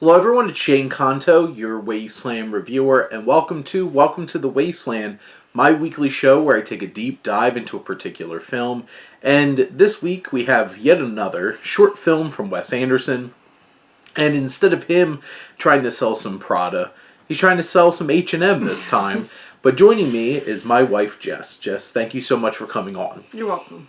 Hello everyone, it's Jess Conto, your Wasteland reviewer, and welcome to the Wasteland, my weekly show where I take a deep dive into a particular film. And this week we have yet another short film from Wes Anderson, and instead of him trying to sell some Prada, he's trying to sell some H&M this time. But joining me is my wife, Jess. Jess, thank you so much for coming on. You're welcome.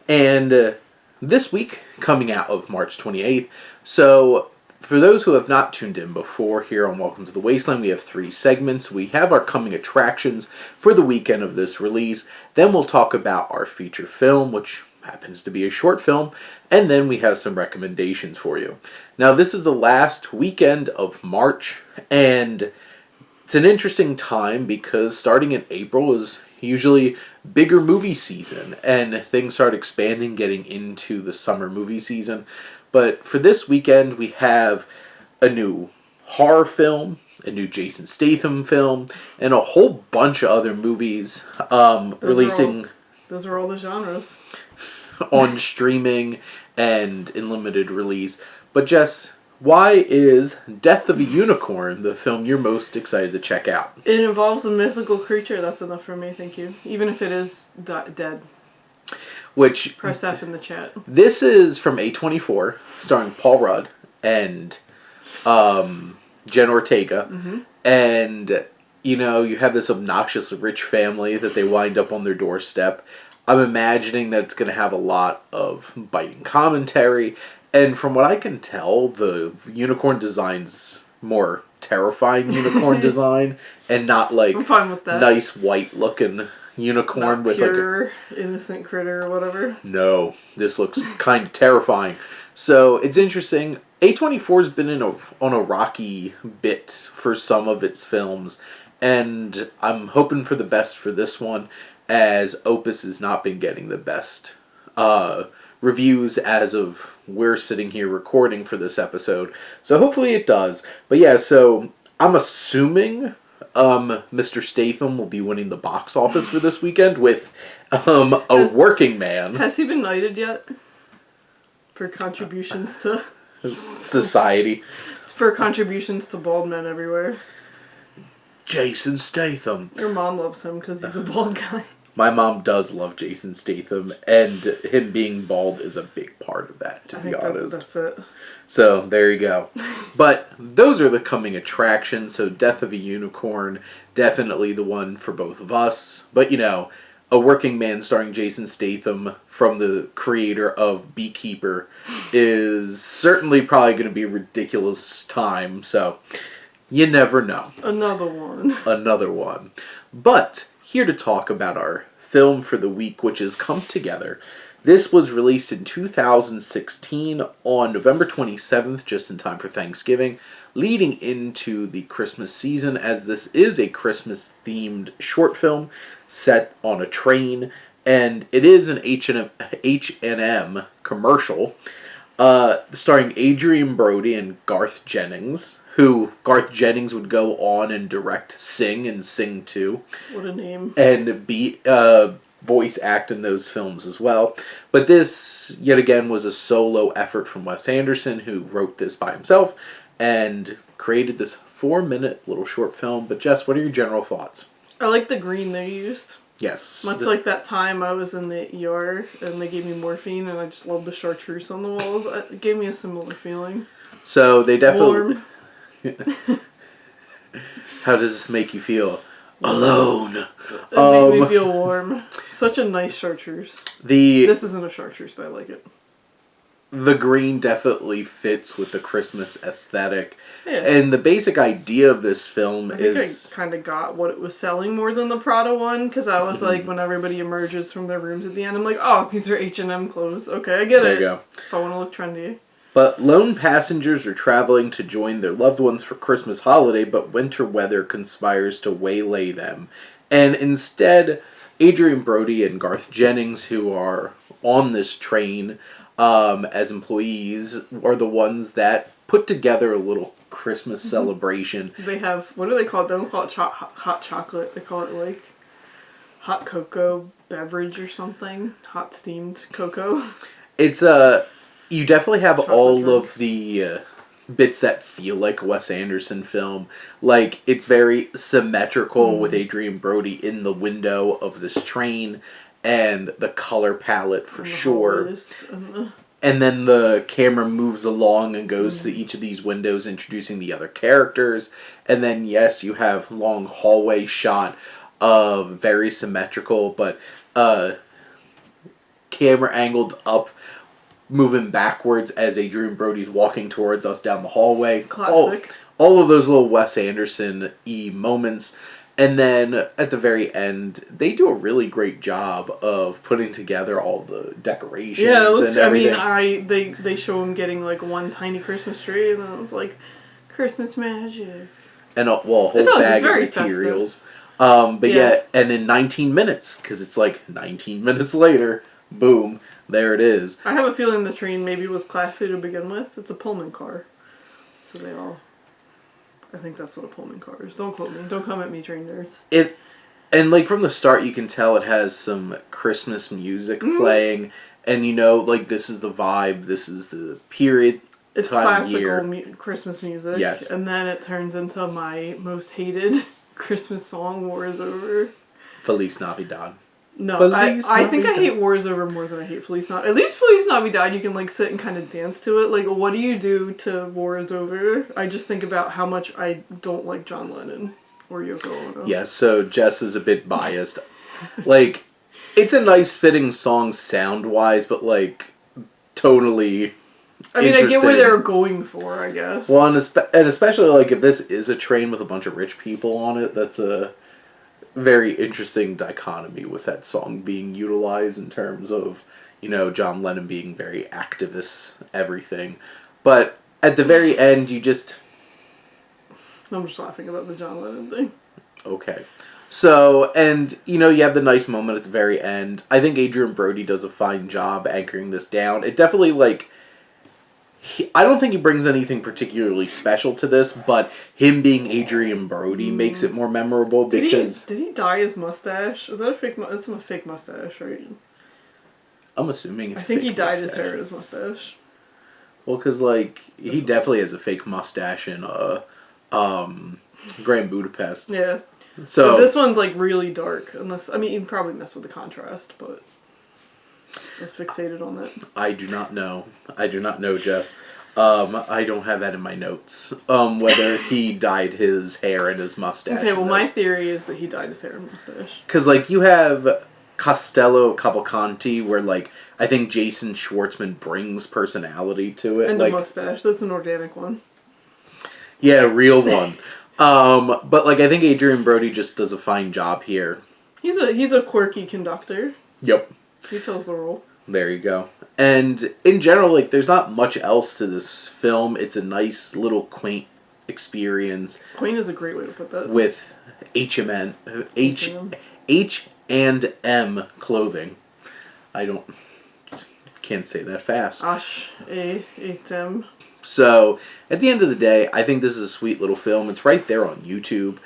And this week, coming out of March 28th, so for those who have not tuned in before here on Welcome to the Wasteland, we have 3 segments. We have our coming attractions for the weekend of this release. Then we'll talk about our feature film, which happens to be a short film. And then we have some recommendations for you. Now, this is the last weekend of March, and it's an interesting time because starting in April is usually bigger movie season, and things start expanding, getting into the summer movie season. But for this weekend, we have a new horror film, a new Jason Statham film, and a whole bunch of other movies releasing. Those are all the genres. On streaming and in limited release. But Jess, why is Death of a Unicorn the film you're most excited to check out? It involves a mythical creature. That's enough for me, thank you. Even if it is dead. Which, press F in the chat. This is from A24, starring Paul Rudd and Jen Ortega. Mm-hmm. And, you know, you have this obnoxious rich family that they wind up on their doorstep. I'm imagining that it's going to have a lot of biting commentary. And from what I can tell, the unicorn design's more terrifying unicorn design and not like I'm fine with that. Nice white looking unicorn not with pure, like innocent critter or whatever. No, this looks kind of terrifying. So it's interesting. A24's been on a rocky bit for some of its films, and I'm hoping for the best for this one, as Opus has not been getting the best reviews as of we're sitting here recording for this episode. So hopefully it does. But yeah, so I'm assuming Mr. Statham will be winning the box office for this weekend with a Working Man. Has he been knighted yet? For contributions to society. For contributions to bald men everywhere. Jason Statham. Your mom loves him because he's a bald guy. My mom does love Jason Statham, and him being bald is a big part of that, to be honest. That's it. So, there you go. But those are the coming attractions. So, Death of a Unicorn, definitely the one for both of us. But, you know, A Working Man starring Jason Statham from the creator of Beekeeper is certainly probably going to be a ridiculous time. So, you never know. Another one. But here to talk about our film for the week, which is Come Together. This was released in 2016 on November 27th, just in time for Thanksgiving, leading into the Christmas season, as this is a Christmas-themed short film set on a train, and it is an H&M commercial starring Adrian Brody and Garth Jennings, who Garth Jennings would go on and direct Sing and Sing 2. What a name. And be voice act in those films as well. But this, yet again, was a solo effort from Wes Anderson, who wrote this by himself and created this 4-minute little short film. But Jess, what are your general thoughts? I like the green they used. Yes. Much like that time I was in the ER and they gave me morphine and I just loved the chartreuse on the walls. It gave me a similar feeling. So they definitely... Warm. How does this make you feel? Alone. It made me feel warm. Such a nice chartreuse. This isn't a chartreuse, but I like it. The green definitely fits with the Christmas aesthetic. Yeah. And the basic idea of this film I kind of got what it was selling more than the Prada one, because I was like, when everybody emerges from their rooms at the end, I'm like, oh, these are H&M clothes. Okay, I get it. There you go. If I want to look trendy. But lone passengers are traveling to join their loved ones for Christmas holiday, but winter weather conspires to waylay them. And instead, Adrian Brody and Garth Jennings, who are on this train as employees, are the ones that put together a little Christmas celebration. They have, what do they call it? They don't call it hot chocolate. They call it like hot cocoa beverage or something. Hot steamed cocoa. It's you definitely have Chocolate all drink. of the bits that feel like a Wes Anderson film. Like, it's very symmetrical with Adrian Brody in the window of this train, and the color palette for sure. And then the camera moves along and goes to each of these windows, introducing the other characters. And then, yes, you have long hallway shot of very symmetrical, but camera angled up, moving backwards as Adrian Brody's walking towards us down the hallway. Classic. All of those little Wes Anderson-y moments. And then at the very end, they do a really great job of putting together all the decorations. Yeah, it looks, and everything. they show him getting like one tiny Christmas tree, and then it's like Christmas magic. And a whole bag of materials. And in 19 minutes, because it's like 19 minutes later, boom, there it is. I have a feeling the train maybe was classy to begin with. It's a Pullman car, so I think that's what a Pullman car is. Don't quote me. Don't come at me, train nerds. And like from the start, you can tell it has some Christmas music playing, and like this is the vibe. This is the period. It's classical Christmas music. Yes. And then it turns into my most hated Christmas song, War is Over. Feliz Navidad. No, I think I hate War is Over more than I hate Feliz Navidad. At least Feliz Navidad, you can like sit and kind of dance to it. Like, what do you do to War is Over? I just think about how much I don't like John Lennon or Yoko Ono. Yeah, so Jess is a bit biased. Like, it's a nice fitting song sound-wise, but like, tonally... I mean, I get where they're going for, I guess. Well, and especially, like, if this is a train with a bunch of rich people on it, that's a very interesting dichotomy with that song being utilized in terms of, John Lennon being very activist, everything. But at the very end, I'm just laughing about the John Lennon thing. Okay. So, and, you have the nice moment at the very end. I think Adrian Brody does a fine job anchoring this down. It definitely, like... I don't think he brings anything particularly special to this, but him being Adrian Brody makes it more memorable because... Did he dye his mustache? Is that a fake... It's a fake mustache, right? I'm assuming it's I think fake he dyed mustache. his hair and his mustache. Well, because, like, he definitely has a fake mustache in Grand Budapest. Yeah. So but this one's, like, really dark. You can probably mess with the contrast, but... I was fixated on that. I do not know, Jess. I don't have that in my notes. Whether he dyed his hair and his mustache. Okay, well, my theory is that he dyed his hair and mustache. Because, like, you have Castello Cavalcanti, where, like, I think Jason Schwartzman brings personality to it. And like, a mustache. That's an organic one. Yeah, a real one. But, like, I think Adrian Brody just does a fine job here. He's a quirky conductor. Yep. He fills the role. There you go. And in general, like, there's not much else to this film. It's a nice little quaint experience. Quaint is a great way to put that. With H&M clothing. Can't say that fast. H&M. So, at the end of the day, I think this is a sweet little film. It's right there on YouTube.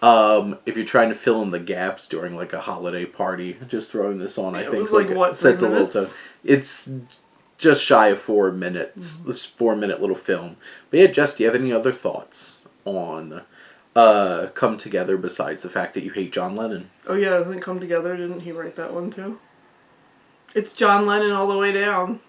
If you're trying to fill in the gaps during like a holiday party, just throwing this on, I think, it was like what, sets 3 a minutes? little tone. It's just shy of 4 minutes. This 4-minute little film. But yeah, Jess, do you have any other thoughts on Come Together besides the fact that you hate John Lennon? Oh yeah, doesn't Come Together? Didn't he write that one too? It's John Lennon all the way down.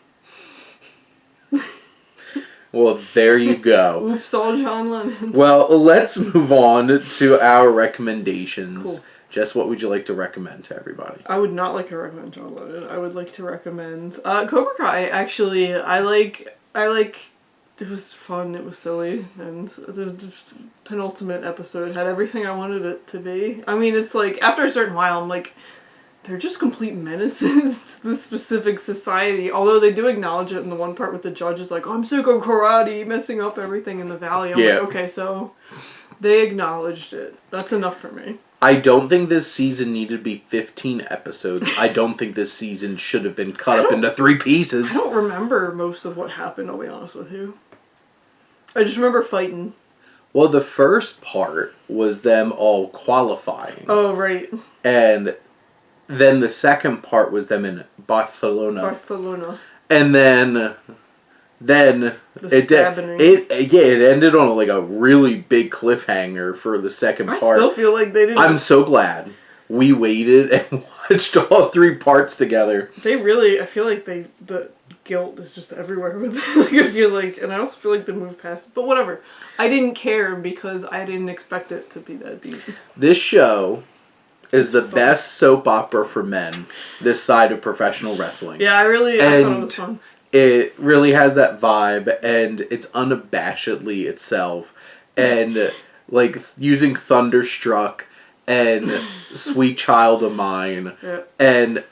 Well, there you go. Oops, all John Lennon. Well, let's move on to our recommendations. Cool. Jess, what would you like to recommend to everybody? I would not like to recommend John Lennon. I would like to recommend Cobra Kai. Actually, I like. It was fun. It was silly, and the penultimate episode had everything I wanted it to be. I mean, it's like after a certain while, I'm like, they're just complete menaces to this specific society. Although they do acknowledge it in the one part with the judge is like, I'm sick of karate messing up everything in the valley. I'm like, okay, so they acknowledged it. That's enough for me. I don't think this season needed to be 15 episodes. I don't think this season should have been cut up into 3 pieces. I don't remember most of what happened, I'll be honest with you. I just remember fighting. Well, the first part was them all qualifying. Oh, right. And then the second part was them in Barcelona. Barcelona. And then then it ended on like a really big cliffhanger for the second part. I still feel like they didn't. I'm so glad we waited and watched all 3 parts together. I feel like the guilt is just everywhere with it. Like, I feel like, and I also feel like they moved past it. But whatever. I didn't care because I didn't expect it to be that deep. This show is the best soap opera for men this side of professional wrestling. Yeah, I thought it was fun. It really has that vibe, and it's unabashedly itself. And, like, using Thunderstruck and Sweet Child of Mine. Yeah. And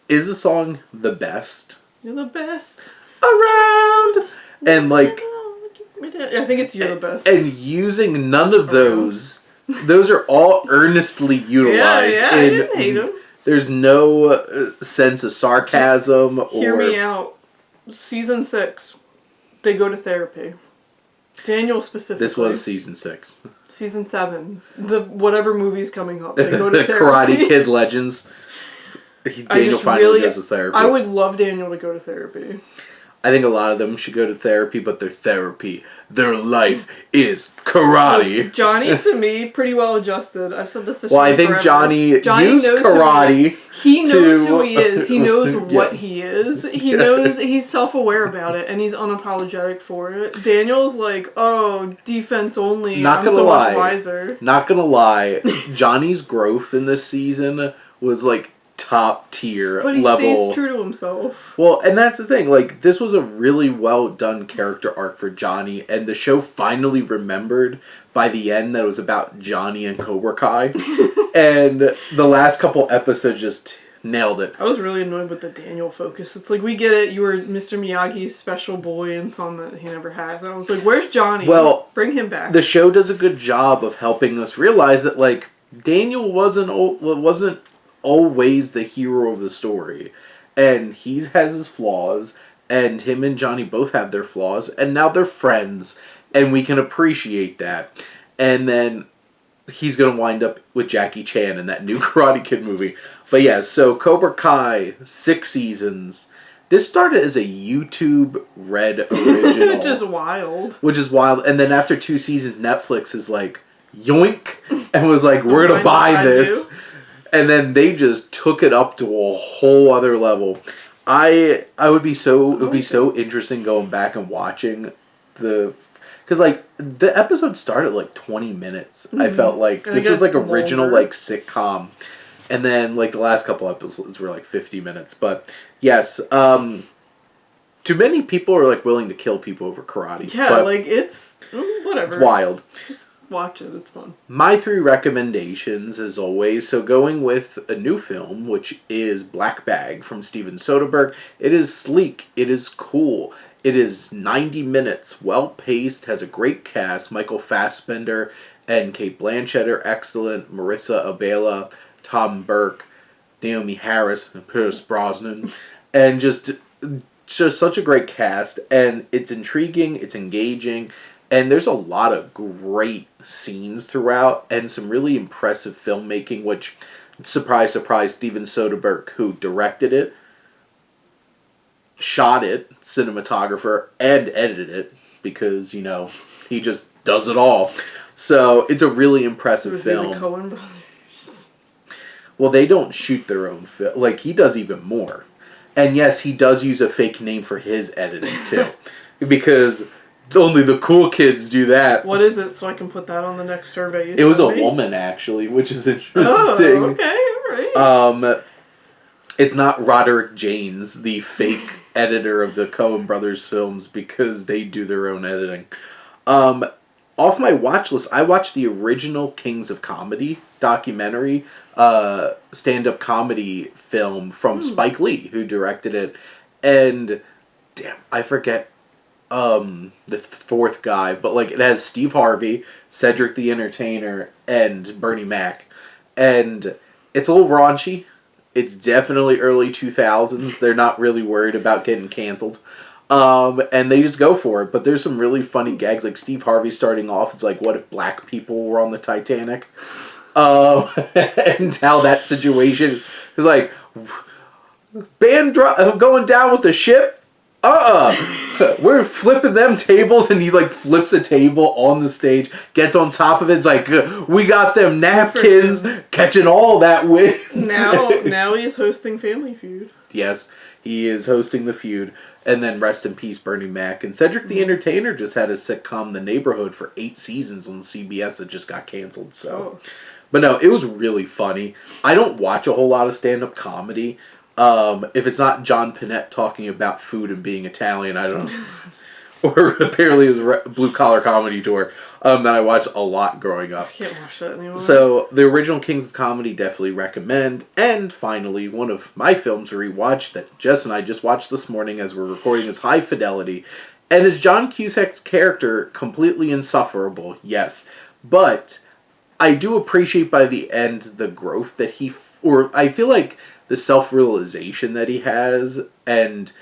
is the song the best? You're the best. Around! And, like... I think it's You're the Best. And using none of those... Those are all earnestly utilized. Yeah, I didn't hate them. There's no sense of sarcasm or... Hear me out. Season 6, they go to therapy. Daniel specifically. This was season 6. Season 7, whatever movie's coming up, they go to therapy. Karate Kid Legends. Daniel finally goes to therapy. I would love Daniel to go to therapy. I think a lot of them should go to therapy, but their life is karate. Look, Johnny, to me, pretty well adjusted. I've said this to Well, I think forever. Johnny used karate. He knows who he is. He knows what he is. He knows he's self-aware about it, and he's unapologetic for it. Daniel's like, oh, defense only. Not gonna so lie. much wiser. Not gonna lie. Johnny's growth in this season was like top tier but he level. stays true to himself. Well, and that's the thing. Like, this was a really well done character arc for Johnny, and the show finally remembered by the end that it was about Johnny and Cobra Kai. And the last couple episodes just nailed it. I was really annoyed with the Daniel focus. It's like, we get it. You were Mr. Miyagi's special boy and son that he never had. And I was like, where's Johnny? Well, bring him back. The show does a good job of helping us realize that, like, Daniel wasn't always the hero of the story, and he has his flaws, and him and Johnny both have their flaws, and now they're friends, and we can appreciate that. And then he's gonna wind up with Jackie Chan in that new Karate Kid movie. But yeah, so Cobra Kai, 6 seasons. This started as a YouTube Red original, which is wild. And then after 2 seasons, Netflix is like, yoink, and was like, we're gonna buy this. And then they just took it up to a whole other level. It would be so interesting going back and watching because like the episode started like 20 minutes. I felt like this was like original like sitcom, and then like the last couple episodes were like 50 minutes. But yes, too many people are like willing to kill people over karate. Yeah, but like it's whatever. It's wild. Just watch it, it's fun. My 3 recommendations, as always, so going with a new film, which is Black Bag from Steven Soderbergh. It is sleek, it is cool, it is 90 minutes, well-paced, has a great cast. Michael Fassbender and Cate Blanchett are excellent, Marissa Abela, Tom Burke, Naomi Harris, and Pierce Brosnan, and just such a great cast, and it's intriguing, it's engaging, and there's a lot of great scenes throughout, and some really impressive filmmaking, which, surprise, surprise, Steven Soderbergh, who directed it, shot it, cinematographer, and edited it, because, you know, he just does it all. So, it's a really impressive film. The Coen brothers? Well, they don't shoot their own film. Like, he does even more. And yes, he does use a fake name for his editing, too. Because only the cool kids do that. What is it, so I can put that on the next survey? It was a woman, actually, which is interesting. Oh, okay, alright. It's not Roderick Janes, the fake editor of the Coen Brothers films, because they do their own editing. Off my watch list, I watched the original Kings of Comedy documentary, stand-up comedy film from Spike Lee, who directed it. And, damn, I forget the 4th guy, but like it has Steve Harvey, Cedric the Entertainer, and Bernie Mac. And it's a little raunchy. It's definitely early 2000s. They're not really worried about getting canceled. And they just go for it. But there's some really funny gags, like Steve Harvey starting off. It's like, what if black people were on the Titanic? And how that situation is like, going down with the ship? We're flipping them tables, and he like flips a table on the stage, gets on top of it, it's like, we got them napkins, catching all that wind. Now he's hosting Family Feud. Yes, he is hosting the feud. And then rest in peace, Bernie Mac. And Cedric the Entertainer just had a sitcom, The Neighborhood, for 8 seasons on CBS that just got canceled. So, But no, it was really funny. I don't watch a whole lot of stand-up comedy. If it's not John Panette talking about food and being Italian, I don't know. Or apparently the Blue Collar Comedy Tour that I watched a lot growing up. I can't watch that anymore. So, the original Kings of Comedy, definitely recommend. And finally, one of my films to rewatch that Jess and I just watched this morning as we're recording is High Fidelity. And is John Cusack's character completely insufferable? Yes. But I do appreciate by the end the growth that I feel like the self-realization that he has, and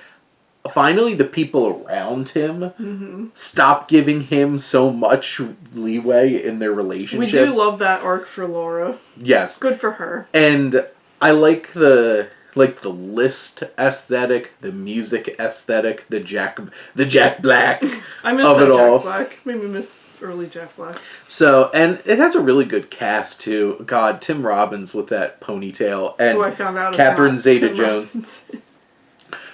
finally the people around him stop giving him so much leeway in their relationships. We do love that arc for Laura. Yes. Good for her. And I like the list aesthetic, the music aesthetic, the Jack Black I miss of that it Jack all. Black. Made me miss early Jack Black. So, and it has a really good cast too. God, Tim Robbins with that ponytail, and I found out Catherine it's not Tim Zeta-Jones. Robinson.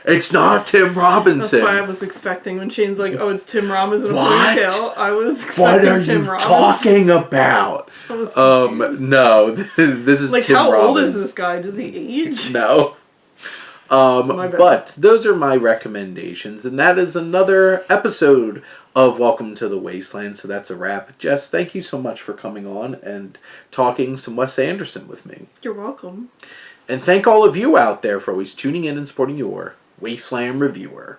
It's not Tim Robinson. That's what I was expecting when Shane's like, "Oh, it's Tim Robbins in a What? ponytail." I was expecting What are Tim you Robbins. talking about? So I was confused. No, this is Like, Tim how Robbins. old is this guy? Does he age? No. My bad. But those are my recommendations, and that is another episode of Welcome to the Wasteland. So that's a wrap. Jess, thank you so much for coming on and talking some Wes Anderson with me. You're welcome. And thank all of you out there for always tuning in and supporting your Wasteland Reviewer.